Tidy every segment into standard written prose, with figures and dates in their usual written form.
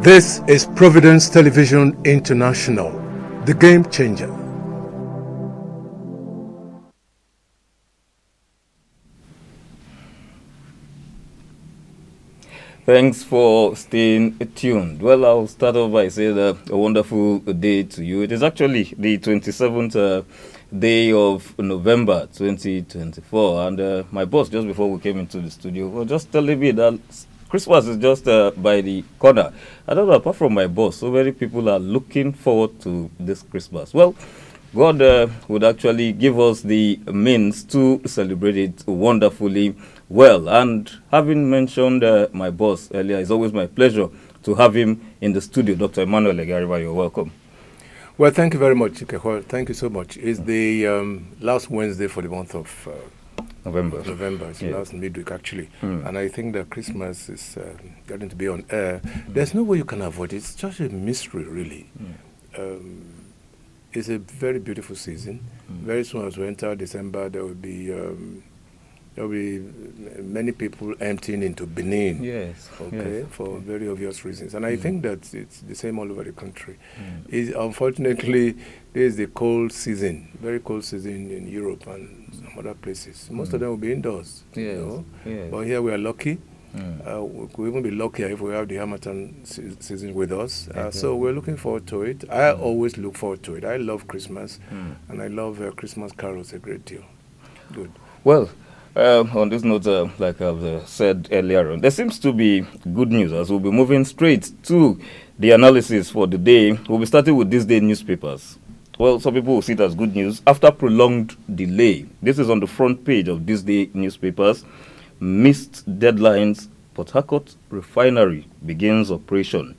This is Providence Television International, the game changer. Thanks for staying tuned. Well, I'll start off by saying a wonderful day to you. It is actually the 27th day of November 2024, and my boss, just before we came into the studio, was just telling me that Christmas is just by the corner. I don't know, apart from my boss, so many people are looking forward to this Christmas. Well, God would actually give us the means to celebrate it wonderfully well. And having mentioned my boss earlier, it's always my pleasure to have him in the studio. Dr. Emmanuel Legariba, you're welcome. Well, thank you very much, Ikechwa. Thank you so much. It's the last Wednesday for the month of November. It's the last midweek, actually. And I think that Christmas is getting to be on air. There's no way you can avoid it. It's just a mystery, really. It's a very beautiful season. Very soon as we enter December, there will be many people emptying into Benin. Yes. Okay, yes. For very obvious reasons. And I think that it's the same all over the country. Unfortunately, this is the cold season, very cold season in Europe and some other places. Most of them will be indoors. Yes. You know? Yes. But here we are lucky. We could even be luckier if we have the Hamilton season with us. So we're looking forward to it. I always look forward to it. I love Christmas, and I love Christmas carols a great deal. Good. Well, on this note, like I've said earlier on, there seems to be good news as we'll be moving straight to the analysis for the day. We'll be starting with this day newspapers. Well, some people will see it as good news after prolonged delay. This is on the front page of this day newspapers. Missed deadlines. Port Harcourt Refinery begins operation.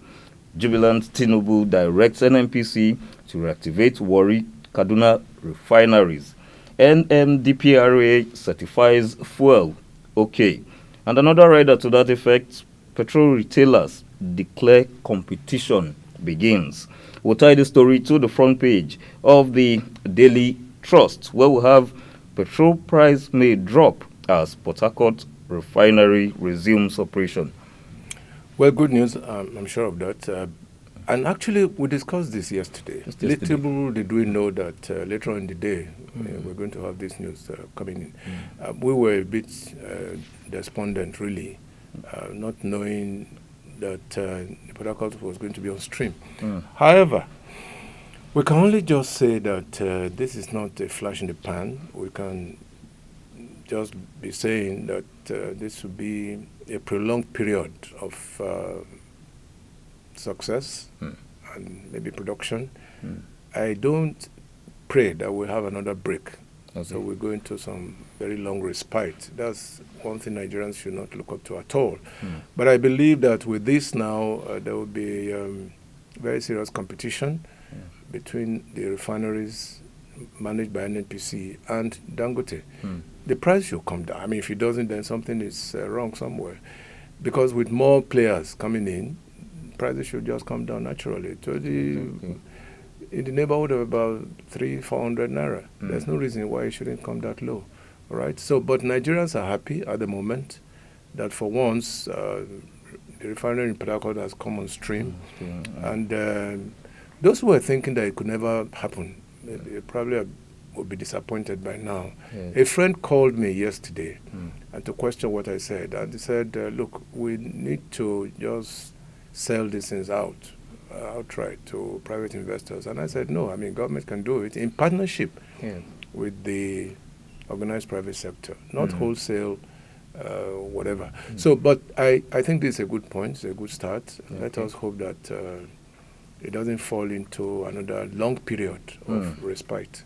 Jubilant Tinubu directs NNPC to reactivate Warri Kaduna refineries. NMDPRA certifies fuel. Okay. And another rider to that effect, petrol retailers declare competition begins. We'll tie the story to the front page of the Daily Trust, where we have petrol price may drop as Port Harcourt Refinery resumes operation. Well, good news. I'm sure of that. And actually, we discussed this yesterday. Little did we know that later on in the day, we're going to have this news coming in. We were a bit despondent, really, not knowing that Port Harcourt was going to be on stream. However, we can only just say that this is not a flash in the pan. We can just be saying that this will be a prolonged period of success and maybe production. I don't pray that we'll have another break. Okay. So we're going to some very long respite. That's one thing Nigerians should not look up to at all. But I believe that with this now, there will be very serious competition between the refineries managed by NNPC and Dangote. The price should come down. I mean, if it doesn't, then something is wrong somewhere. Because with more players coming in, prices should just come down naturally to in the neighborhood of about 300-400 naira. There's no reason why it shouldn't come that low. All right. So, but Nigerians are happy at the moment that for once the refinery in Port Harcourt has come on stream, and those who were thinking that it could never happen, they probably would be disappointed by now. Yes. A friend called me yesterday and to question what I said, and he said, "Look, we need to just sell these things outright to private investors." And I said, no, I mean, government can do it in partnership with the organized private sector, not wholesale, whatever. So, but I think this is a good point, it's a good start. Let us hope that it doesn't fall into another long period of respite.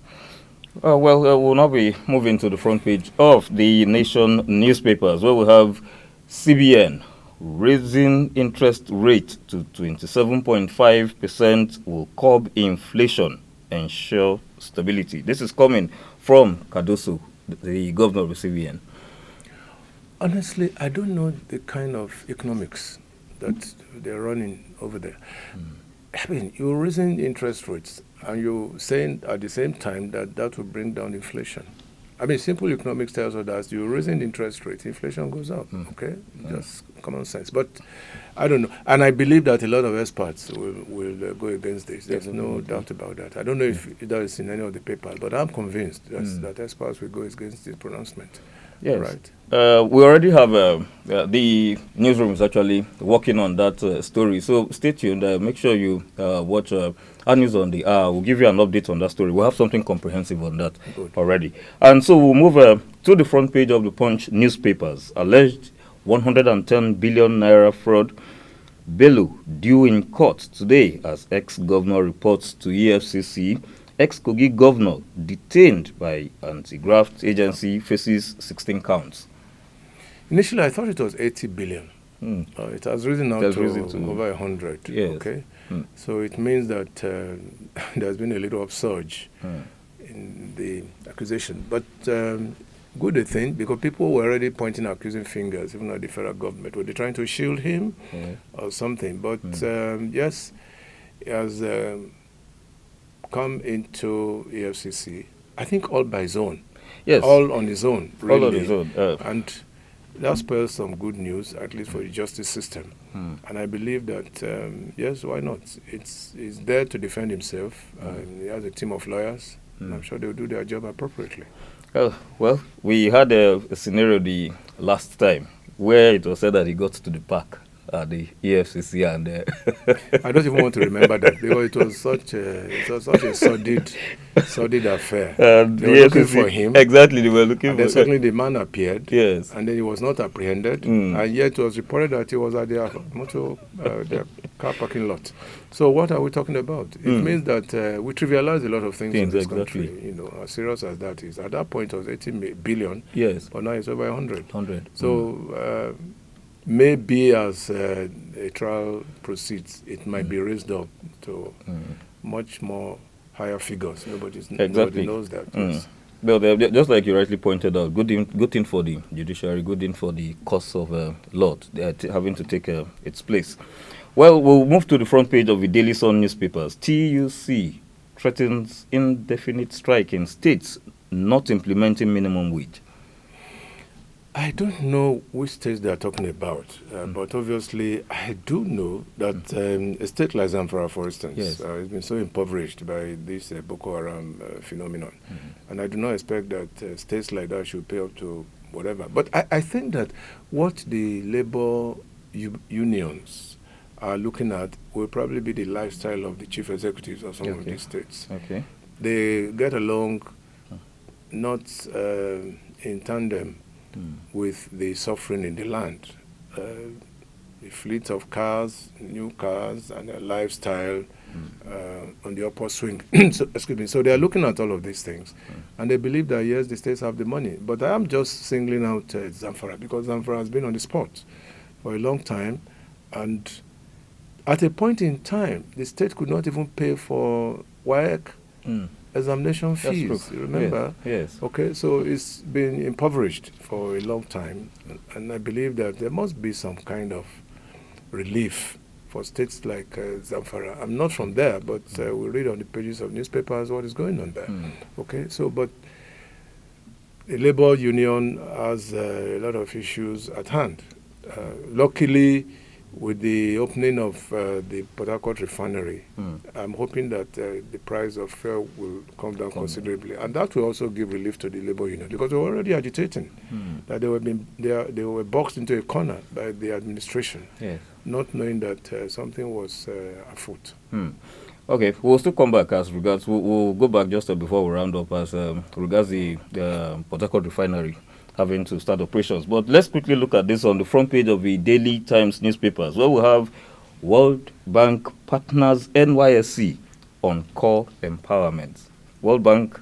We'll now be moving to the front page of the Nation newspapers, where we have CBN raising interest rate to 27.5% will curb inflation, ensure stability. This is coming from Cardoso, the governor of the CBN. Honestly, I don't know the kind of economics that they're running over there. I mean, you're raising interest rates and you're saying at the same time that will bring down inflation. I mean, simple economics tells us that you're raising interest rate, inflation goes up. Okay, just common sense. But I don't know, and I believe that a lot of experts will go against this. There's no doubt about that. I don't know if that is in any of the papers, but I'm convinced that experts will go against this pronouncement. Yes. Right. We already have the newsroom is actually working on that story. So stay tuned. Make sure you watch our news on the hour. We'll give you an update on that story. We'll have something comprehensive on that already. And so we'll move to the front page of the Punch newspapers. Alleged 110 billion naira fraud. Bello due in court today as ex-governor reports to EFCC. Ex-Kogi governor detained by anti-graft agency faces 16 counts. Initially, I thought it was 80 billion. It has risen now to over 100. Yes. Okay, so it means that there's been a little upsurge in the accusation. But good a thing, because people were already pointing accusing fingers, even at the federal government. Were they trying to shield him or something? But yes, he has come into EFCC, I think all by his own. Yes. All on his own, really. All on his own. And that spells some good news, at least for the justice system. And I believe that, yes, why not? He's there to defend himself. He has a team of lawyers, and I'm sure they'll do their job appropriately. Well, we had a scenario the last time where it was said that he got to the park at the EFCC, and I don't even want to remember that, because it was such a sordid affair. They were looking for him. Exactly, they were looking for him. Suddenly the man appeared, yes, and then he was not apprehended, and yet it was reported that he was at their their car parking lot. So what are we talking about? It means that we trivialize a lot of things in this country. You know, as serious as that is. At that point, it was 80 billion. Yes, but now it's over 100. 100. So. Maybe as a trial proceeds, it might be raised up to much more higher figures. Nobody knows that. Yes. Well, just like you rightly pointed out, good thing for the judiciary, good thing for the cause of law. They are having to take its place. Well, we'll move to the front page of the Daily Sun newspapers. TUC threatens indefinite strike in states not implementing minimum wage. I don't know which states they are talking about, but obviously I do know that a state like Zamfara, for instance, has been so impoverished by this Boko Haram phenomenon. And I do not expect that states like that should pay up to whatever. But I think that what the labor unions are looking at will probably be the lifestyle of the chief executives of some of these states. Okay. They get along not in tandem with the suffering in the land. The fleet of cars, new cars, and their lifestyle on the upward swing. So they are looking at all of these things. And they believe that, yes, the states have the money. But I am just singling out Zamfara, because Zamfara has been on the spot for a long time. And at a point in time, the state could not even pay for WAEC examination fees. You remember? Yes. Okay, so it's been impoverished for a long time, and I believe that there must be some kind of relief for states like Zamfara. I'm not from there, but we read on the pages of newspapers what is going on there. Okay, so but the labor union has a lot of issues at hand. Luckily, with the opening of the Harcourt Refinery, I'm hoping that the price of fuel will come down considerably, and that will also give relief to the labor union, because they were already agitating that they were boxed into a corner by the administration, not knowing that something was afoot. Okay, we'll still come back as regards. We'll go back just before we round up as regards the Harcourt Refinery having to start operations. But let's quickly look at this on the front page of the Daily Times newspapers, where we have World Bank partners NYSC on core empowerment. World Bank,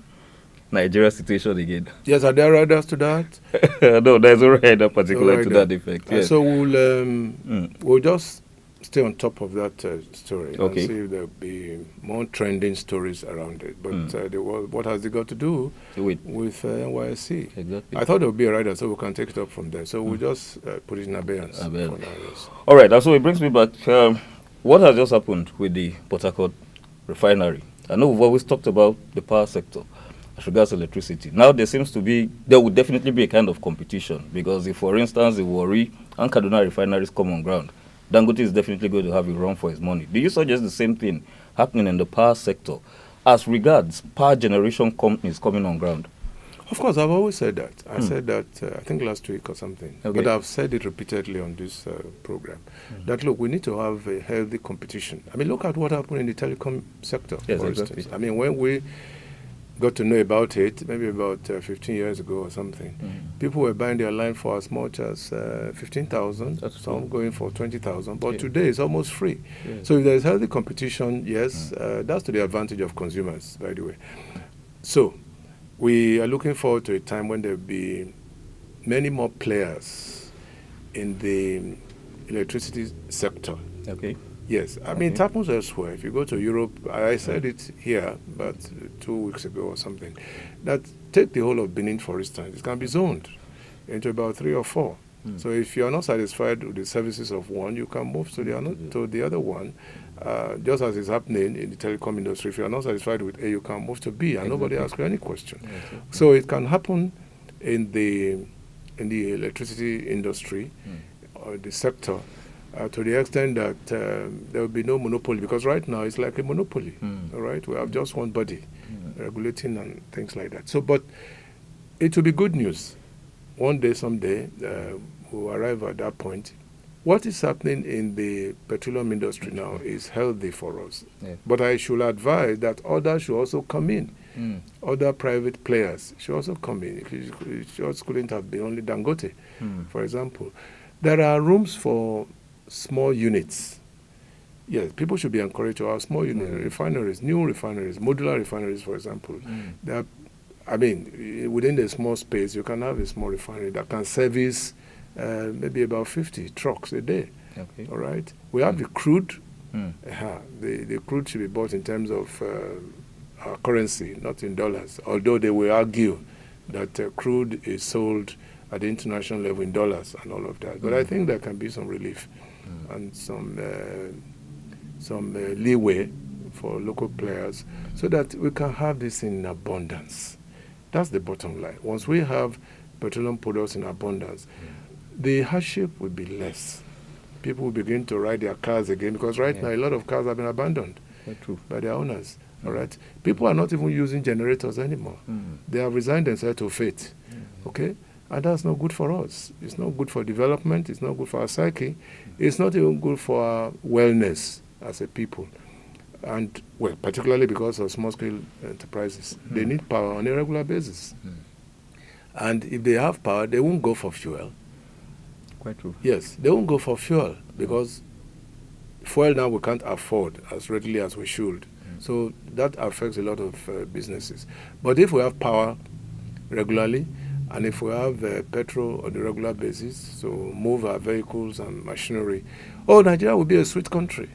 Nigeria situation again. Yes, are there riders to that? No, there's no rider particular to that effect. Yes. So we'll just stay on top of that story and see if there'll be more trending stories around it. But what has it got to do with NYSC? Exactly. I thought there would be a rider, so we can take it up from there. So we'll just put it in abeyance. For now, yes. All right, and so it brings me back. What has just happened with the Harcourt Refinery? I know we've always talked about the power sector as regards electricity. Now there would definitely be a kind of competition, because if, for instance, the Warri and Kaduna refineries come on ground, Dangote is definitely going to have a run for his money. Do you suggest the same thing happening in the power sector as regards power generation companies coming on ground? Of course, I've always said that. I said that, I think last week or something. Okay. But I've said it repeatedly on this program, that, look, we need to have a healthy competition. I mean, look at what happened in the telecom sector, Yes, for exactly. instance. I mean, when we got to know about it, maybe about 15 years ago or something, people were buying their line for as much as 15,000, some going for 20,000. But today it's almost free. Yeah. So if there's healthy competition, yes, that's to the advantage of consumers, by the way. So we are looking forward to a time when there will be many more players in the electricity sector. Okay. Yes, I mean, it happens elsewhere. If you go to Europe, I said it here about 2 weeks ago or something, that take the whole of Benin, for instance. It can be zoned into about 3 or 4. So if you're not satisfied with the services of one, you can move to the other one, just as is happening in the telecom industry. If you're not satisfied with A, you can move to B, and nobody asks you any question. So it can happen in the electricity industry or the sector, to the extent that there will be no monopoly, because right now it's like a monopoly. All right, we have just one body regulating and things like that. So, but it will be good news. One day, someday, we'll arrive at that point. What is happening in the petroleum industry now is healthy for us. But I should advise that others should also come in. Other private players should also come in. It just couldn't have been only Dangote, for example. There are rooms for small units. Yes, people should be encouraged to have small unit refineries, new refineries, modular refineries, for example. There are, I mean, within the small space, you can have a small refinery that can service maybe about 50 trucks a day. Okay. All right. We have the crude. The crude should be bought in terms of our currency, not in dollars. Although they will argue that crude is sold at the international level in dollars and all of that. But I think there can be some relief and some leeway for local players so that we can have this in abundance. That's the bottom line. Once we have petroleum products in abundance, the hardship will be less. People will begin to ride their cars again, because right now a lot of cars have been abandoned by their owners. All right, people are not even using generators anymore. They have resigned themselves to fate. Okay, and that's not good for us. It's not good for development. It's not good for our psyche. It's not even good for our wellness as a people. And, well, particularly because of small-scale enterprises. They need power on a regular basis. And if they have power, they won't go for fuel. Quite true. Yes, they won't go for fuel, because fuel now we can't afford as readily as we should. So that affects a lot of businesses. But if we have power regularly, and if we have petrol on a regular basis, so move our vehicles and machinery, Nigeria will be a sweet country.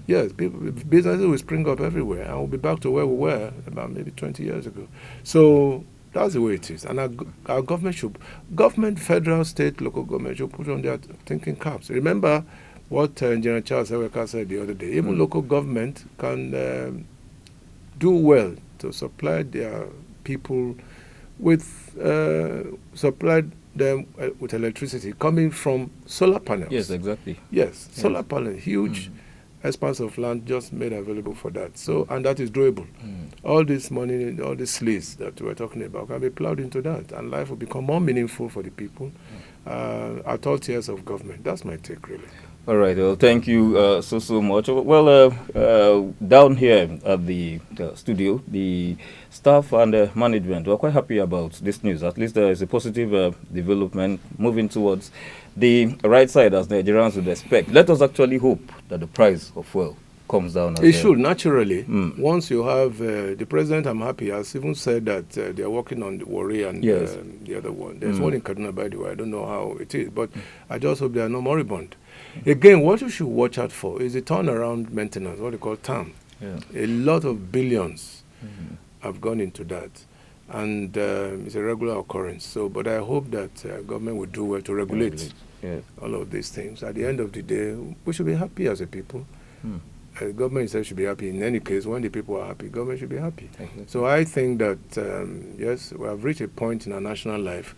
Yes, businesses will spring up everywhere, and we'll be back to where we were about maybe 20 years ago. So that's the way it is. And our government, federal, state, local government should put on their thinking caps. Remember what General Charles Eweka said the other day. Even local government can do well to supply their people with supply them with electricity coming from solar panels. Yes, exactly. Yes, solar panel, huge expanse of land just made available for that. So, and that is doable. All this money, all these sleaze that we're talking about can be plowed into that, and life will become more meaningful for the people at all tiers of government. That's my take, really. All right. Well, thank you so much. Well, down here at the studio, the staff and management were quite happy about this news. At least there is a positive development moving towards the right side, as Nigerians would expect. Let us actually hope that the price of fuel comes down. It should, naturally. Once you have the president, I'm happy, has even said that they are working on the Warri and the other one. There's one in Kaduna, by the way. I don't know how it is, but I just hope there are no moribund. Again, what you should watch out for is the turnaround maintenance, what they call TAM. A lot of billions have gone into that, and it's a regular occurrence. So, but I hope that government will do well to regulate all of these things. At the end of the day, we should be happy as a people. government itself should be happy. In any case, when the people are happy, government should be happy. Exactly. So I think that, yes, we have reached a point in our national life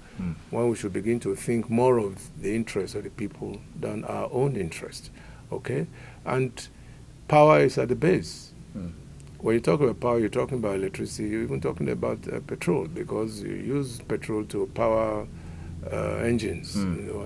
when we should begin to think more of the interests of the people than our own interest, okay? And power is at the base. When you talk about power, you're talking about electricity, you're even talking about petrol, because you use petrol to power engines,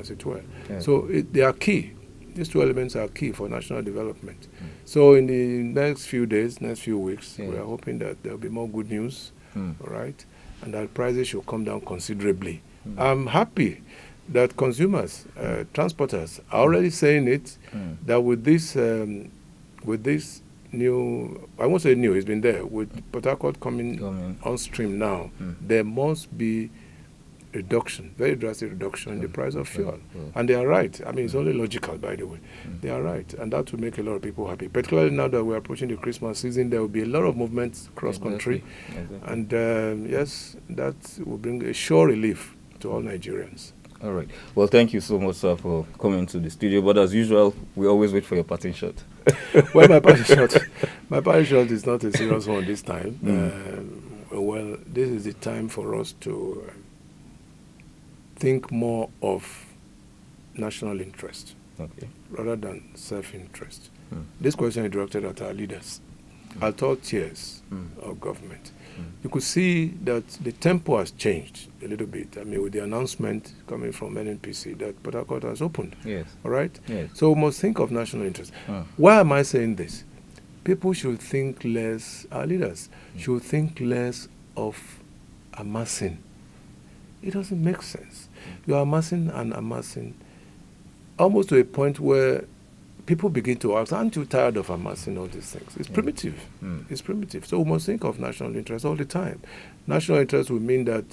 as it were. Yeah. So they are key. These two elements are key for national development. So in the next few days, next few weeks, we are hoping that there will be more good news, all right, and that prices should come down considerably. I'm happy that consumers, transporters are already saying it, that with this new, I won't say new, it's been there, with Port Harcourt coming on stream now, there must be reduction, very drastic reduction in the price of fuel. And they are right. I mean, it's only logical, by the way. They are right. And that will make a lot of people happy. Particularly now that we're approaching the Christmas season, there will be a lot of movements cross-country. Exactly. And yes, that will bring a sure relief to all Nigerians. All right. Well, thank you so much, sir, for coming to the studio. But as usual, we always wait for your parting shot. Well, my parting shot is not a serious one this time. Well, this is the time for us to think more of national interest rather than self-interest. This question is directed at our leaders, at all tiers of government. You could see that the tempo has changed a little bit. I mean, with the announcement coming from NNPC that Port Harcourt has opened. Yes. All right? Yes. So we must think of national interest. Why am I saying this? People should think less, our leaders should think less of amassing. It doesn't make sense. You are amassing and amassing almost to a point where people begin to ask, aren't you tired of amassing all these things? It's primitive. It's primitive. So we must think of national interest all the time. National interest will mean that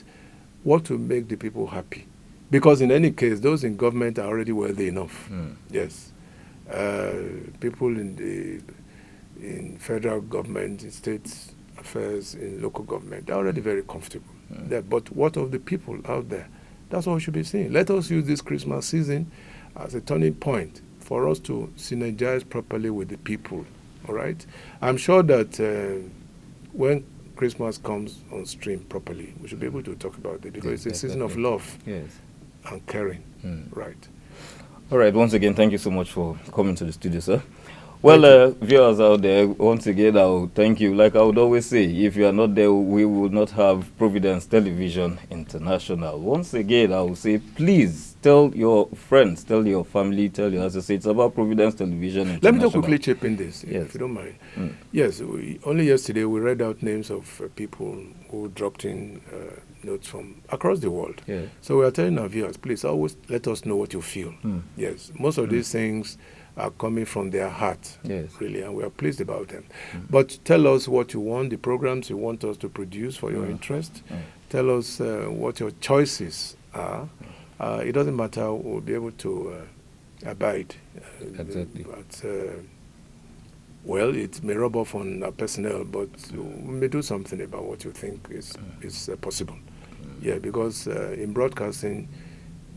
what will make the people happy. Because in any case, those in government are already wealthy enough. Yes. People in federal government, in state affairs, in local government, they're already very comfortable. But what of the people out there? That's what we should be saying. Let us use this Christmas season as a turning point for us to synergize properly with the people, all right? I'm sure that when Christmas comes on stream properly, we should be able to talk about it, because it's a season of love and caring, right? All right, once again, thank you so much for coming to the studio, sir. Well, viewers out there, once again, I will thank you. Like I would always say, if you are not there, we would not have Providence Television International. Once again, I will say, please tell your friends, tell your family, tell your associates about Providence Television International. Let me just quickly chip in this, if you don't mind. Yes, only yesterday we read out names of people who dropped in notes from across the world. So we are telling our viewers, please always let us know what you feel. Yes, most of these things are coming from their heart, really, and we are pleased about them. But tell us what you want, the programs you want us to produce for your interest. Tell us what your choices are. It doesn't matter, we'll be able to abide. But, well, it may rub off on our personnel, but we may do something about what you think is possible. Because in broadcasting,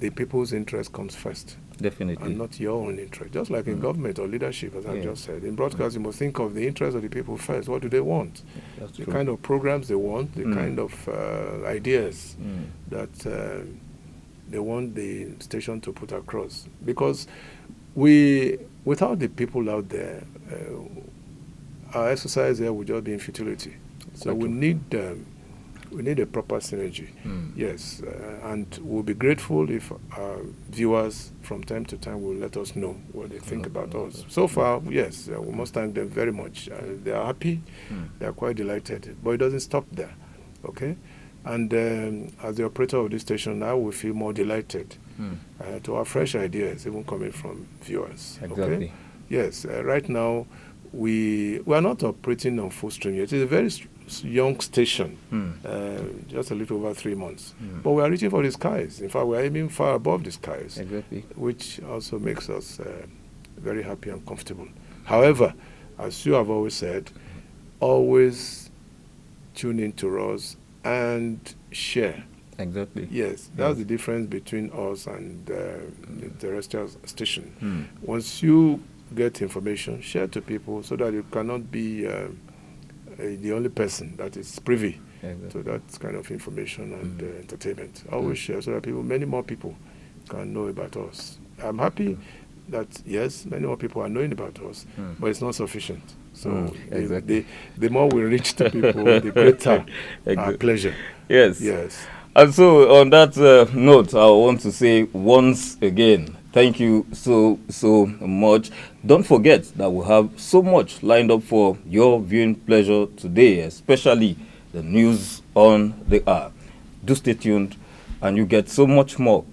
the people's interest comes first. Definitely. And not your own interest. Just like in government or leadership, as I just said. In broadcast, you must think of the interest of the people first. What do they want? That's the true. Kind of programs they want, the kind of ideas that they want the station to put across. Because without the people out there, our exercise here would just be in futility. So we need a proper synergy. Yes, and we'll be grateful if our viewers from time to time will let us know what they think about us. So far, yes, we must thank them very much. They are happy, they are quite delighted, but it doesn't stop there, okay? And as the operator of this station, now we feel more delighted to have fresh ideas, even coming from viewers. Exactly. Okay? Yes, right now, we are not operating on full stream yet. It's a very young station, just a little over 3 months. But we are reaching for the skies. In fact, we are aiming far above the skies, which also makes us very happy and comfortable. However, as you have always said, always tune in to us and share. Exactly. Yes, that's the difference between us and the terrestrial station. Once you get information, share to people so that you cannot be the only person that is privy to that kind of information and entertainment. Always share so that many more people can know about us. I'm happy that, yes, many more people are knowing about us, but it's not sufficient. So the more we reach the people, the greater our pleasure. Yes. Yes. And so on that note, I want to say once again, thank you so much. Don't forget that we have so much lined up for your viewing pleasure today, especially the news on the hour. Do stay tuned and you get so much more